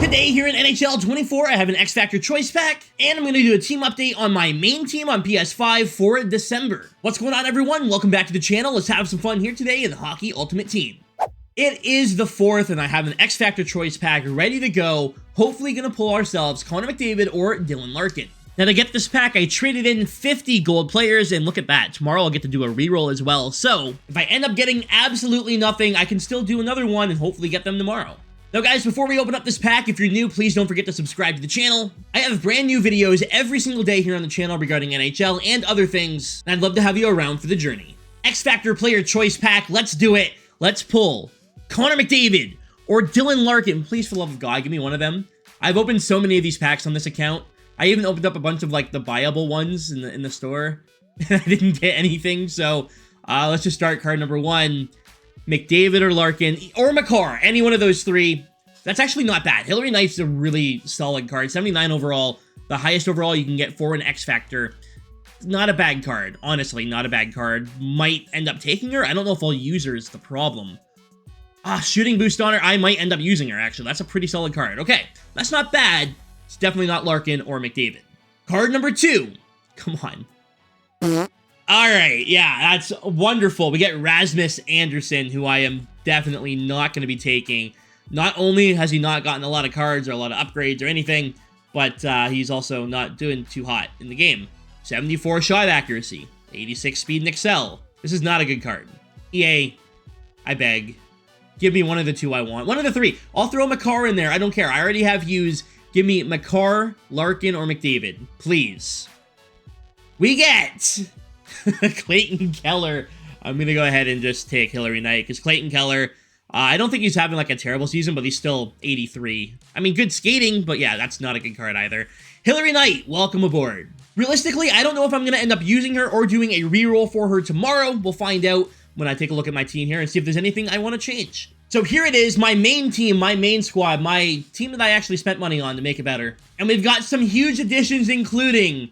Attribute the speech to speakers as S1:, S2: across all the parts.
S1: Today here in NHL 24, I have an XFactor Choice pack, and I'm going to do a team update on my main team on PS5 for December. What's going on, everyone? Welcome back to the channel. Let's have some fun here today in the Hockey Ultimate Team. It is the 4th, and I have an XFactor Choice pack ready to go. Hopefully going to pull ourselves Connor McDavid or Dylan Larkin. Now, to get this pack, I traded in 50 gold players, and look at that. Tomorrow, I'll get to do a reroll as well. So, if I end up getting absolutely nothing, I can still do another one and hopefully get them tomorrow. Now guys, before we open up this pack, if you're new, please don't forget to subscribe to the channel. I have brand new videos every single day here on the channel regarding NHL and other things, and I'd love to have you around for the journey. XFactor Player Choice Pack, let's do it. Let's pull Connor McDavid or Dylan Larkin. Please, for the love of God, give me one of them. I've opened so many of these packs on this account. I even opened up a bunch of like the buyable ones in the store, and I didn't get anything, so let's just start card number 1. McDavid or Larkin, or Makar, any one of those three. That's actually not bad. Hilary Knight's a really solid card. 79 overall, the highest overall you can get for an X-Factor. Not a bad card. Honestly, not a bad card. Might end up taking her. I don't know if I'll use her is the problem. Shooting boost on her. I might end up using her, actually. That's a pretty solid card. Okay, that's not bad. It's definitely not Larkin or McDavid. Card number 2. Come on. Alright, yeah, that's wonderful. We get Rasmus Andersson, who I am definitely not going to be taking. Not only has he not gotten a lot of cards or a lot of upgrades or anything, but he's also not doing too hot in the game. 74 shot accuracy, 86 speed and excel. This is not a good card. EA, I beg. Give me one of the two I want. One of the three. I'll throw Makar in there. I don't care. I already have Hughes. Give me Makar, Larkin, or McDavid. Please. We get Clayton Keller. I'm going to go ahead and just take Hilary Knight, because Clayton Keller, I don't think he's having like a terrible season, but he's still 83. I mean, good skating, but yeah, that's not a good card either. Hilary Knight, welcome aboard. Realistically, I don't know if I'm going to end up using her or doing a reroll for her tomorrow. We'll find out when I take a look at my team here and see if there's anything I want to change. So here it is, my main team, my main squad, my team that I actually spent money on to make it better. And we've got some huge additions, including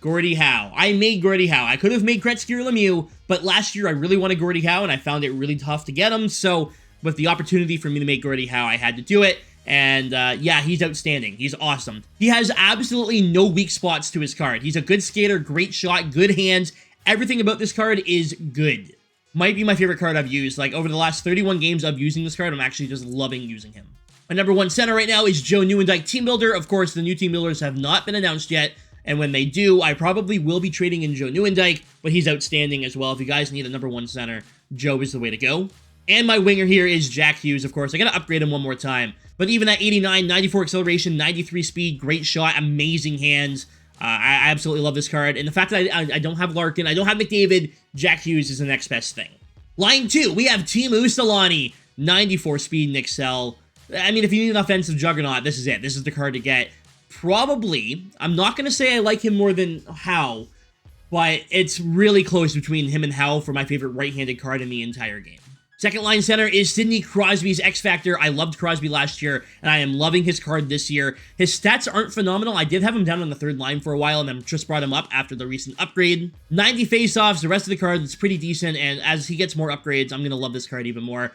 S1: Gordie Howe. I made Gordie Howe. I could have made Gretzky or Lemieux, but last year I really wanted Gordie Howe, and I found it really tough to get him. So with the opportunity for me to make Gordie Howe, I had to do it. And yeah, he's outstanding. He's awesome. He has absolutely no weak spots to his card. He's a good skater, great shot, good hands. Everything about this card is good. Might be my favorite card I've used. Like, over the last 31 games of using this card, I'm actually just loving using him. My number 1 center right now is Joe Nieuwendyk Team Builder. Of course, the new team builders have not been announced yet. And when they do, I probably will be trading in Joe Nieuwendyk, but he's outstanding as well. If you guys need a number 1 center, Joe is the way to go. And my winger here is Jack Hughes, of course. I gotta upgrade him one more time. But even at 89, 94 acceleration, 93 speed, great shot, amazing hands. I absolutely love this card. And the fact that I don't have Larkin, I don't have McDavid, Jack Hughes is the next best thing. Line 2, we have Teemu Selanne, 94 speed and excel. I mean, if you need an offensive juggernaut, this is it. This is the card to get. Probably, I'm not going to say I like him more than Howe, but it's really close between him and Howe for my favorite right-handed card in the entire game. Second line center is Sidney Crosby's X-Factor. I loved Crosby last year, and I am loving his card this year. His stats aren't phenomenal. I did have him down on the 3rd line for a while, and then just brought him up after the recent upgrade. 90 face-offs, the rest of the card is pretty decent, and as he gets more upgrades, I'm going to love this card even more.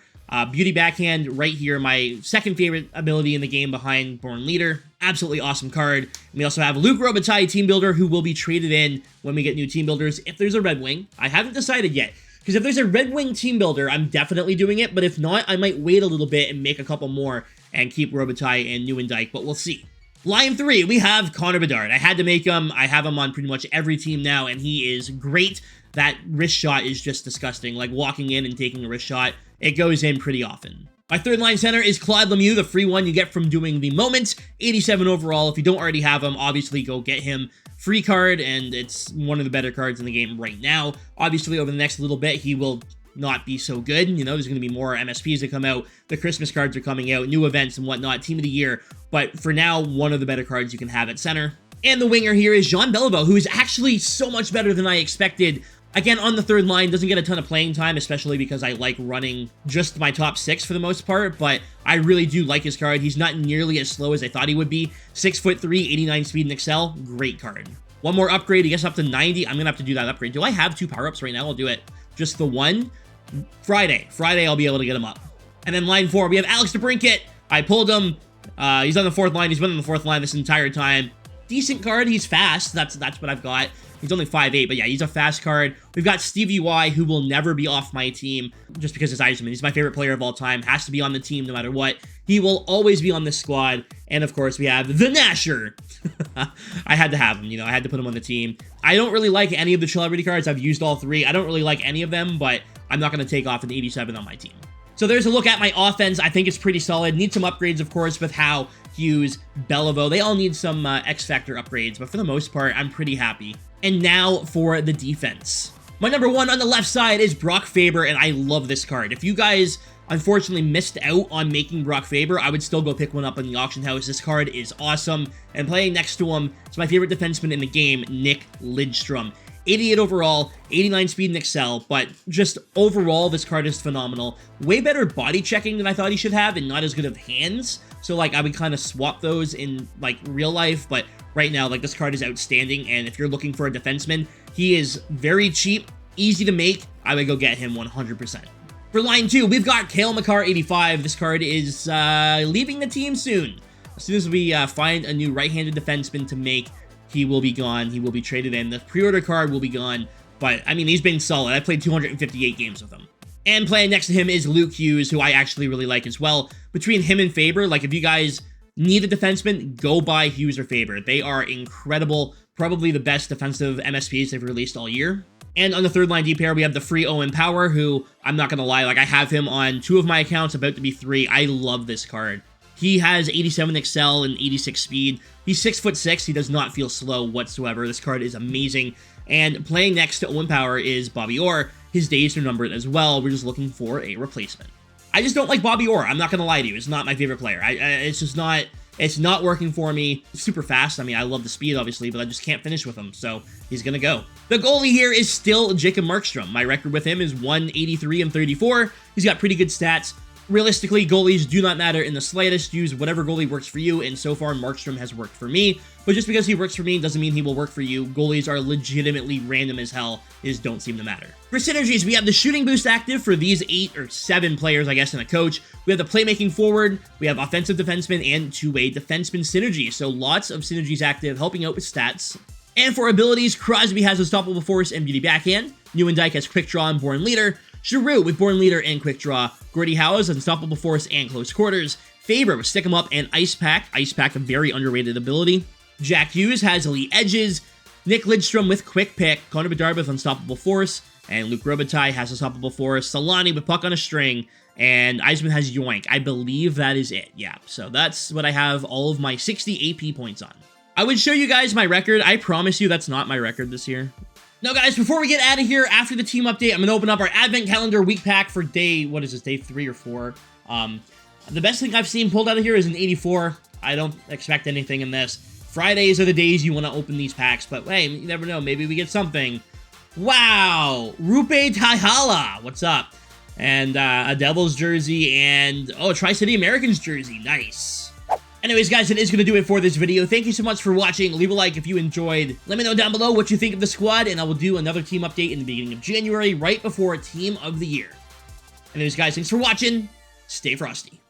S1: Beauty Backhand right here, my second favorite ability in the game behind Born Leader. Absolutely awesome card. And we also have Luke Robitaille Team Builder, who will be traded in when we get new team builders if there's a Red Wing. I haven't decided yet. Because if there's a Red Wing team builder, I'm definitely doing it. But if not, I might wait a little bit and make a couple more and keep Robitaille and Nieuwendyk, but we'll see. Line 3, we have Connor Bedard. I had to make him. I have him on pretty much every team now, and he is great. That wrist shot is just disgusting. Like walking in and taking a wrist shot, it goes in pretty often. My 3rd line center is Claude Lemieux, the free one you get from doing the moment. 87 overall. If you don't already have him, obviously go get him. Free card, and it's one of the better cards in the game right now. Obviously, over the next little bit, he will not be so good. You know, there's going to be more MSPs that come out. The Christmas cards are coming out, new events and whatnot, team of the year. But for now, one of the better cards you can have at center. And the winger here is Jean Beliveau, who is actually so much better than I expected. Again, on the 3rd line, doesn't get a ton of playing time, especially because I like running just my top 6 for the most part, but I really do like his card. He's not nearly as slow as I thought he would be. 6'3", 89 speed and excel, great card. One more upgrade, he gets up to 90. I'm going to have to do that upgrade. Do I have 2 power-ups right now? I'll do it. Just the one. Friday, I'll be able to get him up. And then line 4, we have Alex DeBrincat. I pulled him. He's on the 4th line. He's been on the 4th line this entire time. Decent card. He's fast. That's what I've got. He's only 5'8", but yeah, he's a fast card. We've got Stevie Y, who will never be off my team just because it's Yzerman. He's my favorite player of all time. Has to be on the team no matter what. He will always be on this squad. And of course, we have the Nasher. I had to have him, you know, I had to put him on the team. I don't really like any of the celebrity cards. I've used all 3. I don't really like any of them, but I'm not going to take off an 87 on my team. So there's a look at my offense. I think it's pretty solid. Need some upgrades, of course, with Howe, Hughes, Beliveau. They all need some XFactor upgrades, but for the most part, I'm pretty happy. And now for the defense. My number 1 on the left side is Brock Faber, and I love this card. If you guys unfortunately missed out on making Brock Faber, I would still go pick one up in the auction house. This card is awesome, and playing next to him is my favorite defenseman in the game, Nick Lidstrom. 88 overall, 89 speed and excel, but just overall, this card is phenomenal. Way better body checking than I thought he should have, and not as good of hands. So, like, I would kind of swap those in, like, real life, but right now, like, this card is outstanding, and if you're looking for a defenseman, he is very cheap, easy to make. I would go get him 100%. For line 2, we've got Cale Makar 85. This card is leaving the team soon. As soon as we find a new right-handed defenseman to make, he will be gone. He will be traded in. The pre-order card will be gone. But, I mean, he's been solid. I played 258 games with him. And playing next to him is Luke Hughes, who I actually really like as well. Between him and Faber, like, if you guys need a defenseman, go buy Hughes or Faber. They are incredible. Probably the best defensive MSPs they've released all year. And on the 3rd line D pair, we have the free Owen Power, who, I'm not going to lie, like, I have him on 2 of my accounts, about to be 3. I love this card. He has 87 excel and 86 speed. He's 6'6". He does not feel slow whatsoever. This card is amazing. And playing next to Owen Power is Bobby Orr. His days are numbered as well. We're just looking for a replacement. I just don't like Bobby Orr. I'm not going to lie to you. It's not my favorite player. It's just not... It's not working for me. Super fast. I mean, I love the speed, obviously, but I just can't finish with him, so he's gonna go. The goalie here is still Jacob Markstrom. My record with him is 183 and 34. He's got pretty good stats. Realistically, goalies do not matter in the slightest. Use whatever goalie works for you, and so far, Markstrom has worked for me. But just because he works for me doesn't mean he will work for you. Goalies are legitimately random as hell. It just don't seem to matter. For synergies, we have the shooting boost active for these 8 or 7 players, I guess, and a coach. We have the playmaking forward, we have offensive defenseman, and two-way defenseman synergy. So lots of synergies active, helping out with stats. And for abilities, Crosby has Unstoppable Force and Beauty Backhand. Nieuwendyk has Quick Draw and Born Leader. Giroux with Born Leader and Quick Draw. Gordie Howe has Unstoppable Force and Close Quarters. Faber with Stick 'em Up and Ice Pack. Ice Pack, a very underrated ability. Jack Hughes has Elite Edges. Nick Lidstrom with Quick Pick. Connor Bedard with Unstoppable Force. And Luke Robitaille has Unstoppable Force. Solani with Puck on a String. And Yzerman has Yoink. I believe that is it. Yeah, so that's what I have all of my 60 AP points on. I would show you guys my record. I promise you that's not my record this year. Now, guys, before we get out of here, after the team update, I'm going to open up our Advent Calendar week pack for day, what is this, day 3 or 4. The best thing I've seen pulled out of here is an 84. I don't expect anything in this. Fridays are the days you want to open these packs, but hey, you never know. Maybe we get something. Wow! Rupe Taihala! What's up? And a Devils jersey and, oh, a Tri-City Americans jersey. Nice. Anyways, guys, that is going to do it for this video. Thank you so much for watching. Leave a like if you enjoyed. Let me know down below what you think of the squad, and I will do another team update in the beginning of January, right before Team of the Year. Anyways, guys, thanks for watching. Stay frosty.